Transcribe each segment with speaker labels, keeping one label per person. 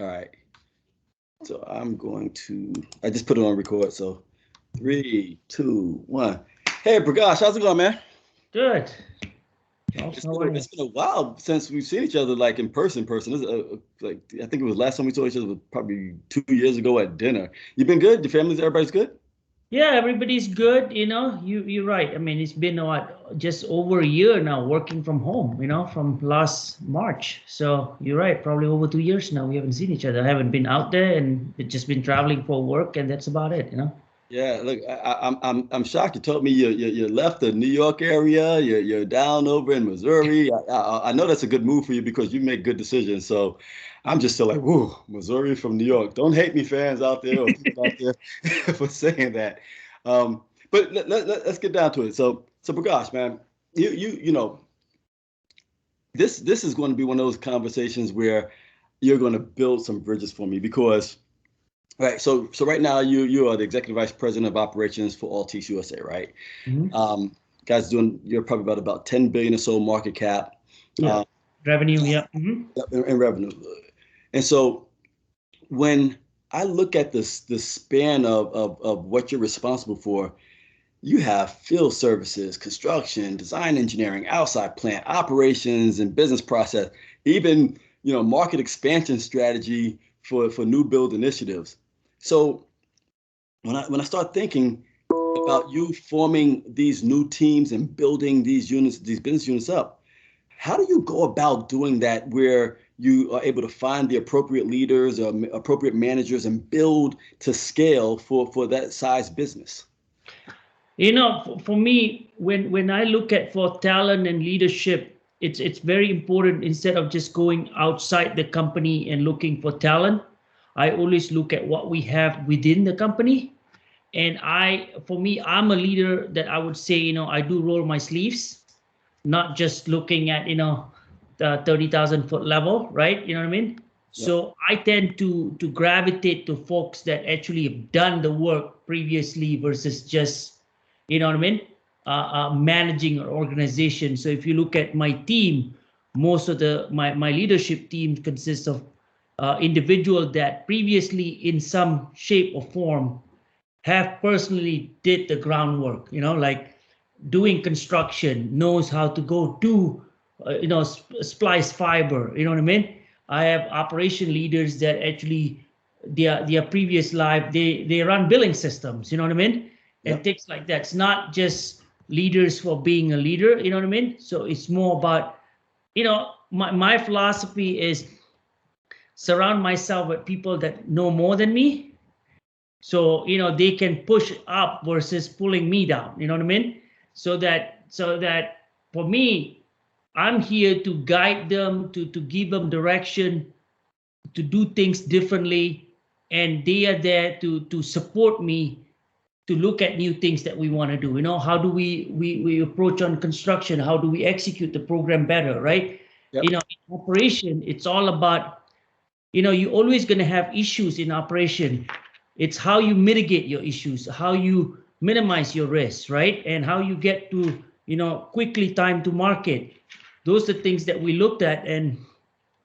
Speaker 1: All right. So I just put it on record. So 3, 2, 1. Hey, Pragash, how's it going, man?
Speaker 2: Good.
Speaker 1: It's been a while since we've seen each other like in person. Like I think it was last time we saw each other was probably 2 years ago at dinner. You been good? Your everybody's good?
Speaker 2: Yeah, everybody's good. You're right. I mean, it's been just over a year now working from home. From last March. So you're right. Probably over 2 years now. We haven't seen each other. I haven't been out there, and it's just been traveling for work, and that's about it.
Speaker 1: Yeah, look, I'm shocked. You told me you left the New York area. You're down over in Missouri. I know that's a good move for you because you make good decisions. So I'm just still like, whoo, Missouri from New York. Don't hate me, fans out there or people out there for saying that. But let's get down to it. So Prakash, man, you know this is going to be one of those conversations where you're going to build some bridges for me because. Right. So right now you are the executive vice president of operations for Altice USA, right?
Speaker 2: Mm-hmm.
Speaker 1: Guys you're probably about 10 billion or so market cap.
Speaker 2: Yeah. Revenue. Yeah. Mm-hmm.
Speaker 1: In revenue. And so when I look at the span of what you're responsible for, you have field services, construction, design engineering, outside plant operations and business process, even market expansion strategy for new build initiatives. So when I start thinking about you forming these new teams and building these business units up, how do you go about doing that where you are able to find the appropriate leaders or appropriate managers and build to scale for that size business?
Speaker 2: For me, when I look at for talent and leadership, it's very important. Instead of just going outside the company and looking for talent, I always look at what we have within the company. And for me, I'm a leader that I would say, I do roll my sleeves, not just looking at, the 30,000 foot level, right? You know what I mean?
Speaker 1: Yep.
Speaker 2: So I tend to gravitate to folks that actually have done the work previously versus just, you know what I mean? Managing an organization. So if you look at my team, most of my leadership team consists of individuals that previously in some shape or form have personally did the groundwork, like doing construction, knows how to go do, splice fiber, you know what I mean? I have operation leaders that actually their previous life, they run billing systems, you know what I mean? And
Speaker 1: Yep.
Speaker 2: things like that. It's not just leaders for being a leader, you know what I mean? So it's more about, my philosophy is surround myself with people that know more than me. So, they can push up versus pulling me down, you know what I mean? So that for me, I'm here to guide them, to give them direction, to do things differently. And they are there to support me to look at new things that we want to do. How do we approach on construction? How do we execute the program better, right?
Speaker 1: Yep.
Speaker 2: In operation, it's all about, you're always going to have issues in operation. It's how you mitigate your issues, how you minimize your risks, right? And how you get to, quickly time to market. Those are things that we looked at. And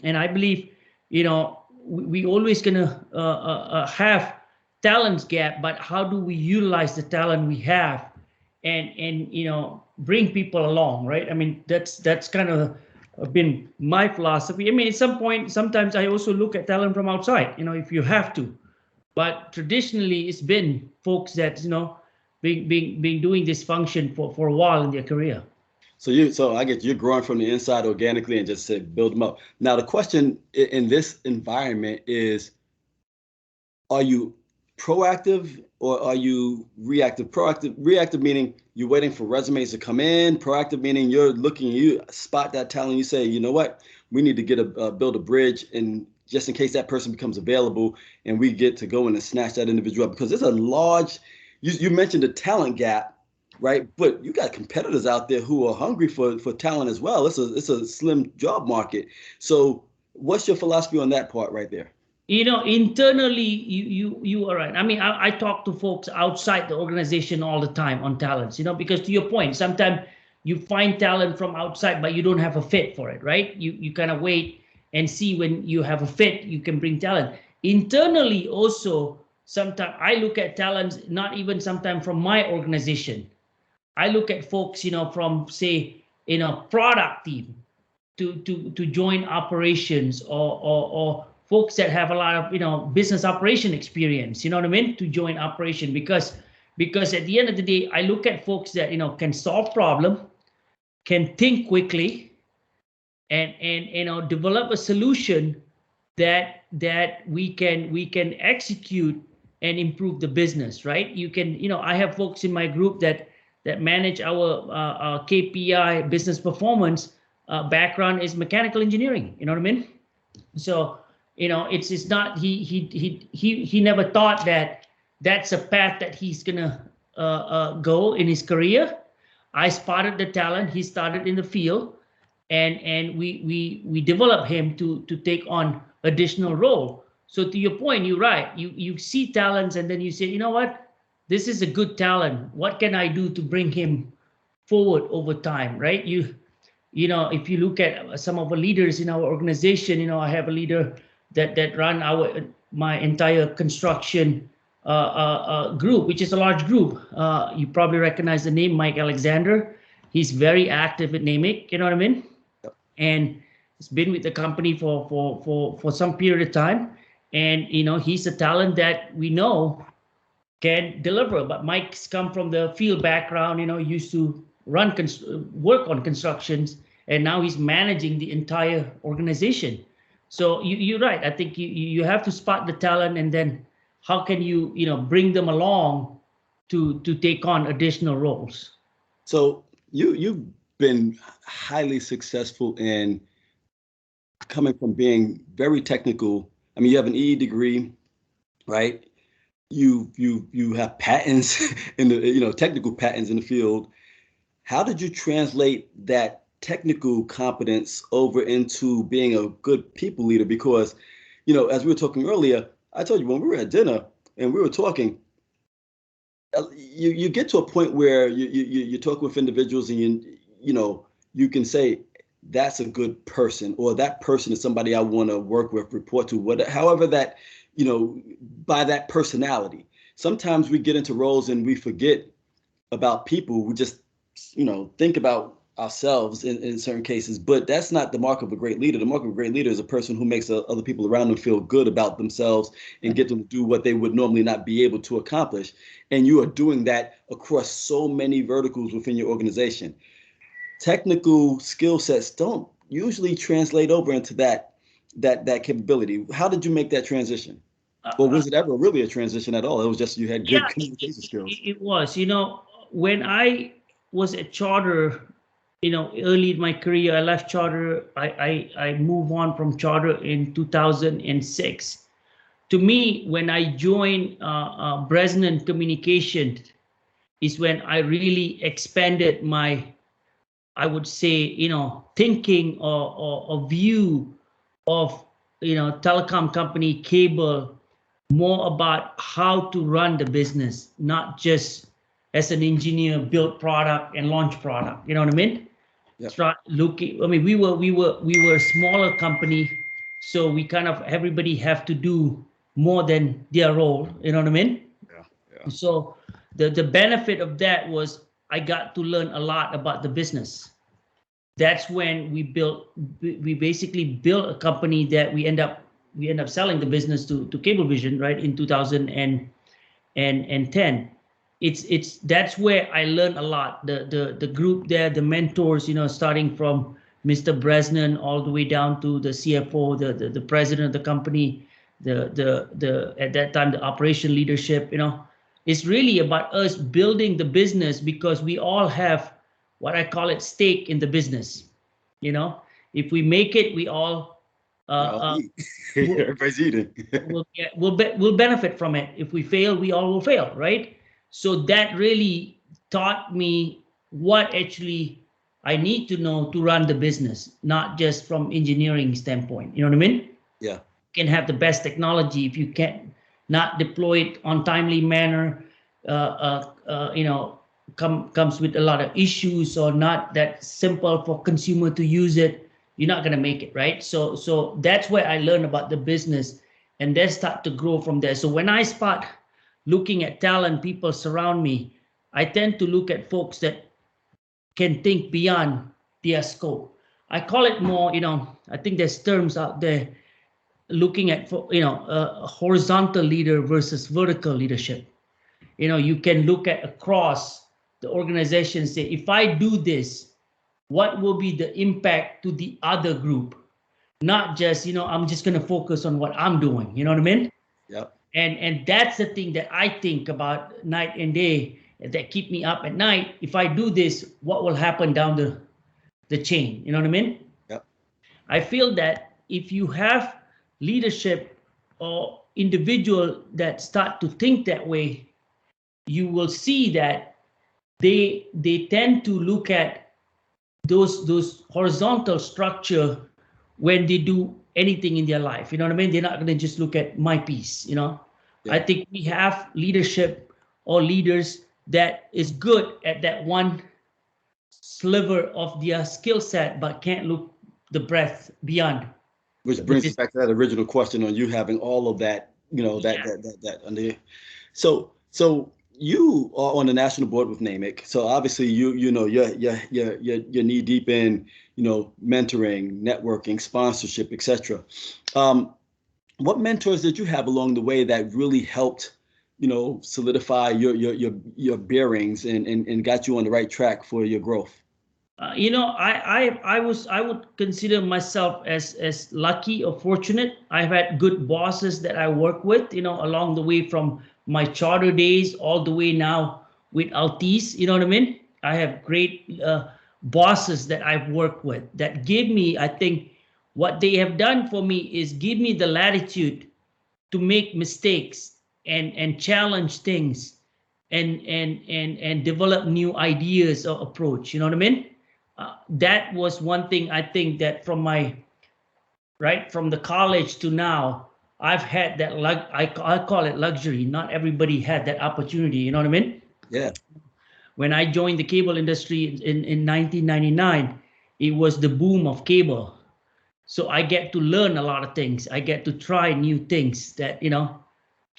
Speaker 2: I believe, we always going to have talent gap, but how do we utilize the talent we have and bring people along, right? I mean, that's kind of been my philosophy. I mean, at some point, sometimes I also look at talent from outside, if you have to. But traditionally, it's been folks that, been doing this function for a while in their career.
Speaker 1: So I get you're growing from the inside organically and just said build them up. Now the question in this environment is, are you proactive or are you reactive? Reactive meaning you're waiting for resumes to come in. Proactive meaning you spot that talent. You say, you know what, we need to build a bridge, and just in case that person becomes available, and we get to go in and snatch that individual up because there's a large. You mentioned the talent gap, right? But you got competitors out there who are hungry for talent as well. It's a slim job market. So what's your philosophy on that part right there?
Speaker 2: Internally, you are right. I mean, I talk to folks outside the organization all the time on talents, because to your point, sometimes you find talent from outside, but you don't have a fit for it, right? You kind of wait and see when you have a fit, you can bring talent. Internally also, sometimes I look at talents, not even sometimes from my organization. I look at folks, from say, product team to join operations, or folks that have a lot of, business operation experience, you know what I mean, to join operation, because at the end of the day, I look at folks that, can solve problem, can think quickly, and develop a solution that we can execute and improve the business, right? I have folks in my group that manage our KPI business performance. Background is mechanical engineering, you know what I mean? So it's not, he never thought that that's a path that he's gonna go in his career. I spotted the talent, he started in the field, and we develop him to take on additional role. So to your point, you're right. You see talents, and then you say, you know what, this is a good talent. What can I do to bring him forward over time, right? If you look at some of the leaders in our organization, I have a leader that run my entire construction group, which is a large group. You probably recognize the name Mike Alexander. He's very active at NAMIC, you know what I mean? And he's been with the company for some period of time, and he's a talent that we know can deliver. But Mike's come from the field background, used to work on constructions, and now he's managing the entire organization. So you're right. I think you have to spot the talent, and then how can you bring them along to take on additional roles.
Speaker 1: So you've been highly successful in coming from being very technical. I mean, you have an EE degree, right? You have patents in the technical patents in the field. How did you translate that technical competence over into being a good people leader? Because as we were talking earlier, I told you when we were at dinner and we were talking, you get to a point where you talk with individuals, and you can say that's a good person, or that person is somebody I want to work with, report to, whatever, however that, by that personality. Sometimes we get into roles and we forget about people. We just think about ourselves in certain cases, but that's not the mark of a great leader. The mark of a great leader is a person who makes other people around them feel good about themselves and get them to do what they would normally not be able to accomplish. And you are doing that across so many verticals within your organization. Technical skill sets don't usually translate over into that capability. How did you make that transition? Or was it ever really a transition at all? It was just you had good communication skills.
Speaker 2: It was. When I was at Charter, early in my career, I left Charter. I moved on from Charter in 2006. To me, when I joined Bresnan Communication, is when I really expanded my, I would say, thinking or view of, telecom company, cable, more about how to run the business, not just as an engineer, build product and launch product. You know what I mean?
Speaker 1: Yep.
Speaker 2: Start looking. I mean, we were a smaller company, so we kind of, everybody have to do more than their role. You know what I mean?
Speaker 1: Yeah.
Speaker 2: So the benefit of that was I got to learn a lot about the business. That's when we basically built a company that we end up selling the business to Cablevision, right, in 2010. That's where I learned a lot. The group there, the mentors, starting from Mr. Bresnan all the way down to the CFO, the president of the company, the at that time the operation leadership. It's really about us building the business, because we all have what I call it stake in the business. If we make it, we all
Speaker 1: eat. Everybody's eating.
Speaker 2: we'll benefit from it. If we fail, we all will fail, right? So that really taught me what actually I need to know to run the business, not just from engineering standpoint. You know what I mean?
Speaker 1: Yeah.
Speaker 2: You can have the best technology if you can not deploy it on timely manner, comes with a lot of issues, or not that simple for consumer to use it. you're not going to make it, right? So that's where I learned about the business, and then start to grow from there. So when I start looking at talent, people surround me, I tend to look at folks that can think beyond their scope. I call it more, I think there's terms out there looking at, a horizontal leader versus vertical leadership. You can look at across the organization and say, if I do this, what will be the impact to the other group? Not just, I'm just going to focus on what I'm doing. You know what I mean?
Speaker 1: Yep.
Speaker 2: And that's the thing that I think about night and day, that keep me up at night. If I do this, what will happen down the chain? You know what I mean?
Speaker 1: Yep.
Speaker 2: I feel that if you have leadership or individual that start to think that way, you will see that they tend to look at those horizontal structure when they do anything in their life. You know what I mean? They're not going to just look at my piece.
Speaker 1: Yeah.
Speaker 2: I think we have leadership or leaders that is good at that one sliver of their skill set, but can't look the breadth beyond.
Speaker 1: Which brings us back to that original question on you having all of that, that under. So you are on the national board with NAMIC. So obviously you're knee deep in, mentoring, networking, sponsorship, etc. What mentors did you have along the way that really helped, solidify your bearings and got you on the right track for your growth?
Speaker 2: I would consider myself as lucky or fortunate. I've had good bosses that I work with, along the way, from my charter days all the way now with Altice. You know what I mean? I have great bosses that I've worked with that give me, I think, what they have done for me is give me the latitude to make mistakes and challenge things and develop new ideas or approach. You know what I mean? That was one thing I think that from the college to now, I've had that, I call it luxury. Not everybody had that opportunity. You know what I mean?
Speaker 1: Yeah.
Speaker 2: When I joined the cable industry in 1999, it was the boom of cable. So I get to learn a lot of things. I get to try new things that,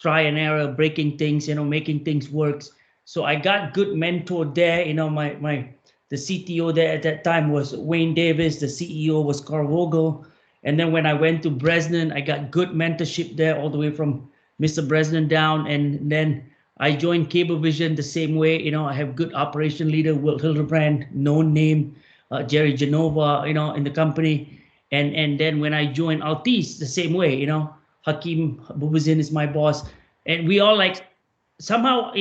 Speaker 2: try and error, breaking things, making things work. So I got good mentor there. The CTO there at that time was Wayne Davis. The CEO was Carl Vogel. And then when I went to Bresnan, I got good mentorship there all the way from Mr. Bresnan down. And then I joined Cablevision the same way. I have good operation leader, Will Hildebrand, known name, Jerry Genova, in the company. And then when I joined Altice, the same way, Hakeem Bubazin is my boss. And we all somehow,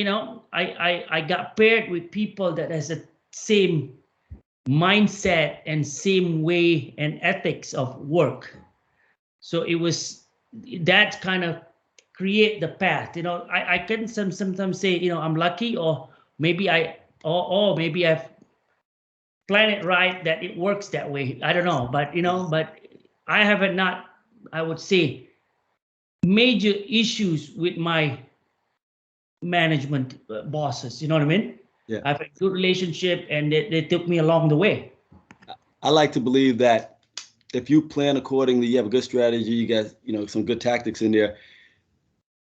Speaker 2: I got paired with people that has the same mindset and same way and ethics of work. So it was that kind of create the path. I can sometimes say, I'm lucky, or maybe maybe I've planned it right that it works that way. I don't know, but but I haven't not, I would say, major issues with my management bosses. You know what I mean?
Speaker 1: Yeah.
Speaker 2: I've had a good relationship, and they took me along the way.
Speaker 1: I like to believe that if you plan accordingly, you have a good strategy, you got, some good tactics in there,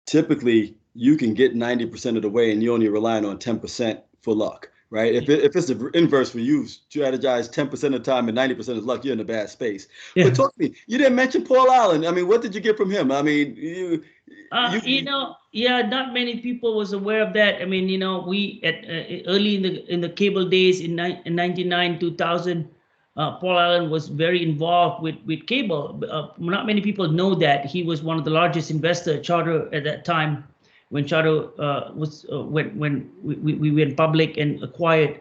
Speaker 1: typically you can get 90% of the way and you're only relying on 10% for luck, right? If it's the inverse for you, strategize 10% of the time and 90% is luck, you're in a bad space. Yeah. But talk to me, you didn't mention Paul Allen. I mean, what did you get from him? I mean,
Speaker 2: not many people was aware of that. I mean, we at early in the cable days in 99, 2000, Paul Allen was very involved with cable. Not many people know that he was one of the largest investor at Charter at that time, when Charter was when we went public and acquired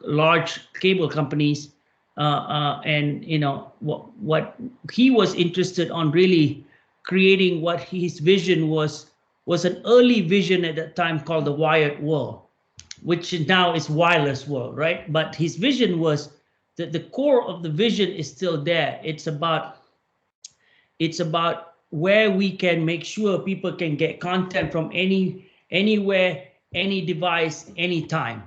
Speaker 2: large cable companies. And what he was interested on, really creating what his vision was an early vision at that time called the wired world, which now is wireless world, right? But his vision was that the core of the vision is still there. It's about where we can make sure people can get content from anywhere, any device, anytime.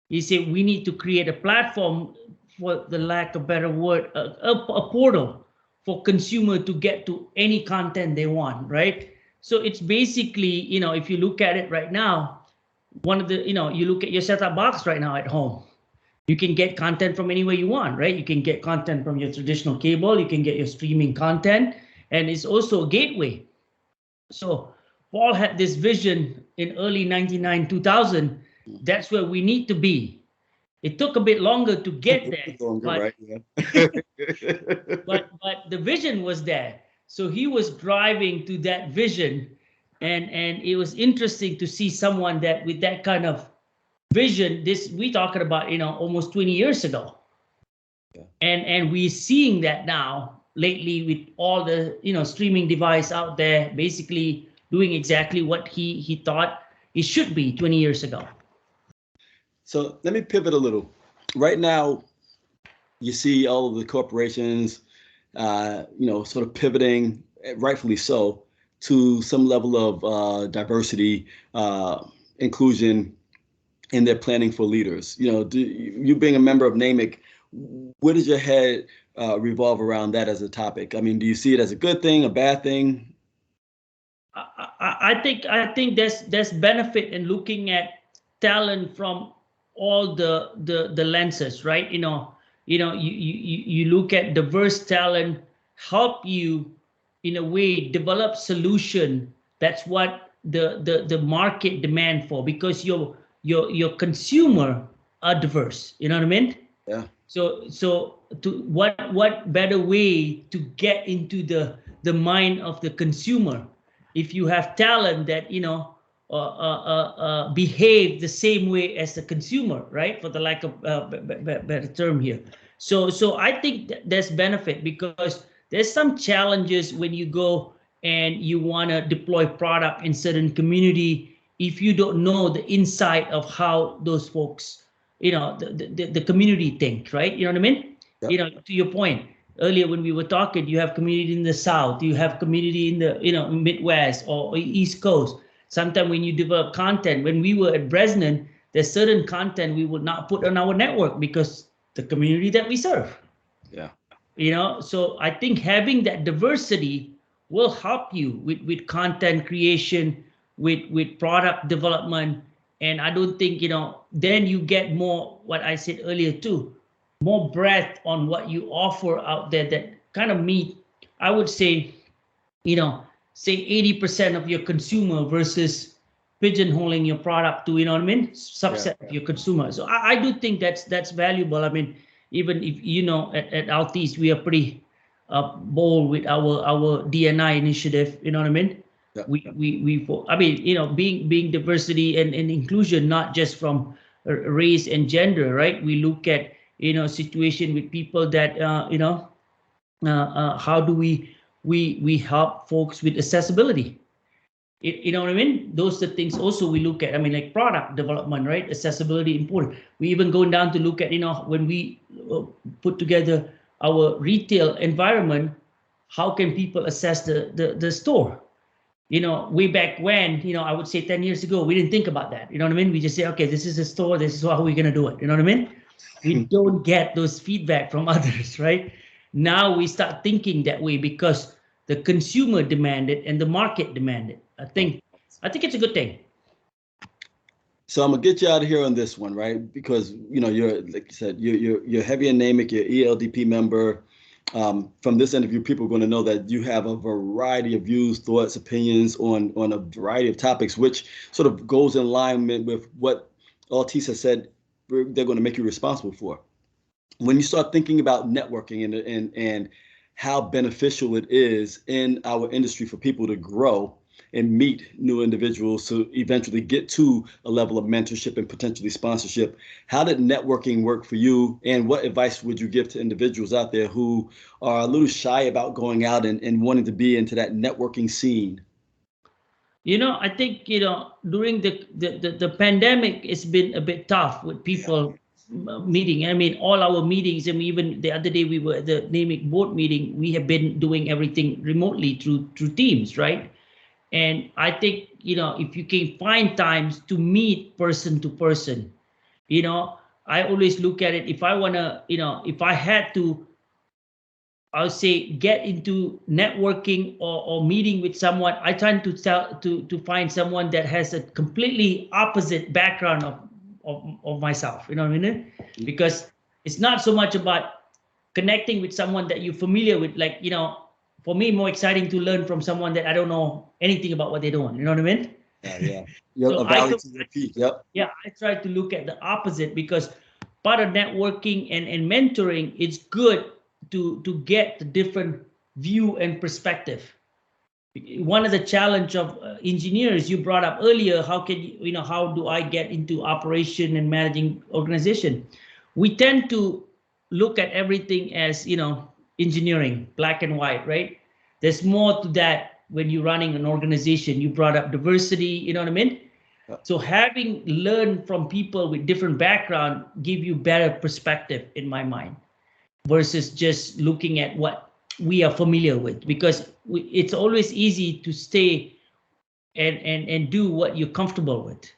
Speaker 2: He said we need to create a platform for the lack of better word, a portal for consumer to get to any content they want, right? So it's basically, if you look at it right now, one of the, you look at your set-top box right now at home, you can get content from anywhere you want, right? You can get content from your traditional cable, you can get your streaming content, and it's also a gateway. So Paul had this vision in early 99, 2000. That's where we need to be. It took a bit longer to get there,
Speaker 1: Longer,
Speaker 2: but
Speaker 1: right? Yeah.
Speaker 2: but the vision was there. So he was driving to that vision, and it was interesting to see someone that with that kind of vision. This we talking about, almost 20 years ago,
Speaker 1: Yeah.
Speaker 2: and we're seeing that now lately with all the streaming device out there, basically doing exactly what he thought it should be 20 years ago.
Speaker 1: So let me pivot a little. Right now, you see all of the corporations, sort of pivoting, rightfully so, to some level of diversity, inclusion in their planning for leaders. You being a member of NAMIC, where does your head revolve around that as a topic? I mean, do you see it as a good thing, a bad thing?
Speaker 2: I think there's benefit in looking at talent from all the lenses, right? You look at diverse talent, help you in a way develop solution. That's what the market demand for, because your consumer are diverse. You know what I mean?
Speaker 1: Yeah.
Speaker 2: So to what better way to get into the mind of the consumer if you have talent that behave the same way as the consumer, right? For the lack of better term here. So I think there's benefit, because there's some challenges when you go and you want to deploy product in certain community if you don't know the insight of how those folks, the community think, right? You know what I mean?
Speaker 1: Yep.
Speaker 2: To your point earlier when we were talking, you have community in the South, you have community in the, Midwest or East Coast. Sometimes when you develop content, when we were at Bresnan, there's certain content we would not put on our network because the community that we serve.
Speaker 1: Yeah.
Speaker 2: So I think having that diversity will help you with content creation, with product development. And I don't think, then you get more, what I said earlier too, more breadth on what you offer out there that kind of meet, I would say, say 80% of your consumer versus pigeonholing your product to, subset of your consumer. So I do think that's valuable. I mean, even if, at Altice, we are pretty bold with our DNI initiative, you know what I mean?
Speaker 1: Yeah.
Speaker 2: I mean, being diversity and inclusion, not just from race and gender, right? We look at, situation with people that, how do we help folks with accessibility? You know what I mean? Those are the things also we look at. I mean, like product development, right? Accessibility important. We even going down to look at, when we put together our retail environment, how can people access the store? Way back when, I would say 10 years ago, we didn't think about that. You know what I mean? We just say, okay, this is a store, this is how we're going to do it. You know what I mean? We don't get those feedback from others, right? Now we start thinking that way because the consumer demanded and the market demanded. I think it's a good thing.
Speaker 1: So I'm gonna get you out of here on this one, right? Because you're, like you said, you're heavy in NAMIC, you're ELDP member. From this interview, people are going to know that you have a variety of views, thoughts, opinions on a variety of topics, which sort of goes in line with what Altice has said they're going to make you responsible for. When you start thinking about networking and how beneficial it is in our industry for people to grow and meet new individuals to eventually get to a level of mentorship and potentially sponsorship, how did networking work for you? And what advice would you give to individuals out there who are a little shy about going out and wanting to be into that networking scene?
Speaker 2: I think, during the pandemic, it's been a bit tough with people meeting. I mean, all our meetings, and even the other day we were at the NAMIC board meeting, we have been doing everything remotely through Teams, right? And I think, if you can find times to meet person to person, I always look at it. If I want to, if I had to, I would say, get into networking or meeting with someone, I try to find someone that has a completely opposite background of myself. You know what I mean? Because it's not so much about connecting with someone that you're familiar with. Like, for me, more exciting to learn from someone that I don't know anything about what they're doing. You know what I mean?
Speaker 1: Yeah, yeah. You're
Speaker 2: So
Speaker 1: a valley to your peak. Yep.
Speaker 2: yeah, I try to look at the opposite, because part of networking and mentoring, it's good to get the different view and perspective. One of the challenge of engineers you brought up earlier, how can how do I get into operation and managing organization? We tend to look at everything as engineering, black and white, right? There's more to that when you're running an organization. You brought up diversity, you know what I mean?
Speaker 1: Yep.
Speaker 2: So having learned from people with different background give you better perspective, in my mind, versus just looking at what we are familiar with, because it's always easy to stay and do what you're comfortable with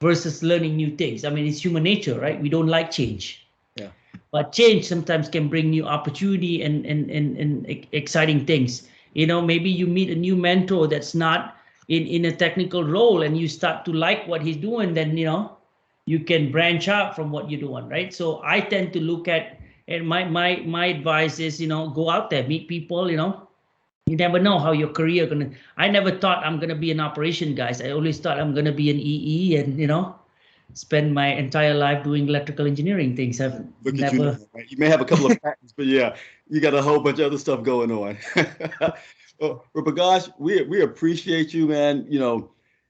Speaker 2: versus learning new things. I mean, it's human nature, right? We don't like change.
Speaker 1: Yeah.
Speaker 2: But change sometimes can bring new opportunity and exciting things. Maybe you meet a new mentor that's not in a technical role, and you start to like what he's doing, then you can branch out from what you're doing, right? So I tend to look at, and my advice is, go out there, meet people. You never know how your career gonna. I never thought I'm gonna be an operation guys. I always thought I'm gonna be an EE, and spend my entire life doing electrical engineering things. I've
Speaker 1: Look at you now,
Speaker 2: never.
Speaker 1: right? You may have a couple of patents, but yeah, you got a whole bunch of other stuff going on. Well, Pragash, we appreciate you, man.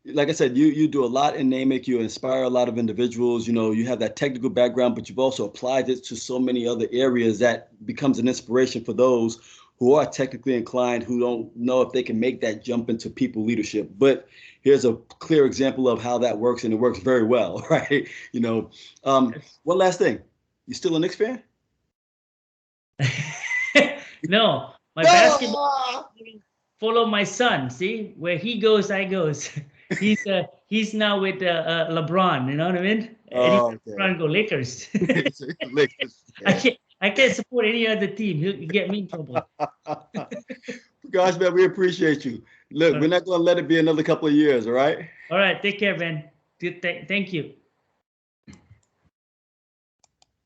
Speaker 1: Like I said, you do a lot in NAMIC. You inspire a lot of individuals. You have that technical background, but you've also applied it to so many other areas that becomes an inspiration for those who are technically inclined, who don't know if they can make that jump into people leadership. But here's a clear example of how that works, and it works very well, right? One last thing. You still a Knicks fan?
Speaker 2: No, my basketball
Speaker 1: Ah!
Speaker 2: follow my son. See, where he goes, I goes. He's now with LeBron. You know what I mean? Anytime
Speaker 1: Oh, okay.
Speaker 2: LeBron go Lakers.
Speaker 1: Lakers
Speaker 2: I
Speaker 1: fan.
Speaker 2: can't support any other team. He'll get me in trouble.
Speaker 1: Gosh, man, we appreciate you. Look,
Speaker 2: All
Speaker 1: we're
Speaker 2: right,
Speaker 1: not going to let it be another couple of years, all right?
Speaker 2: all right. Take care, man. Thank you.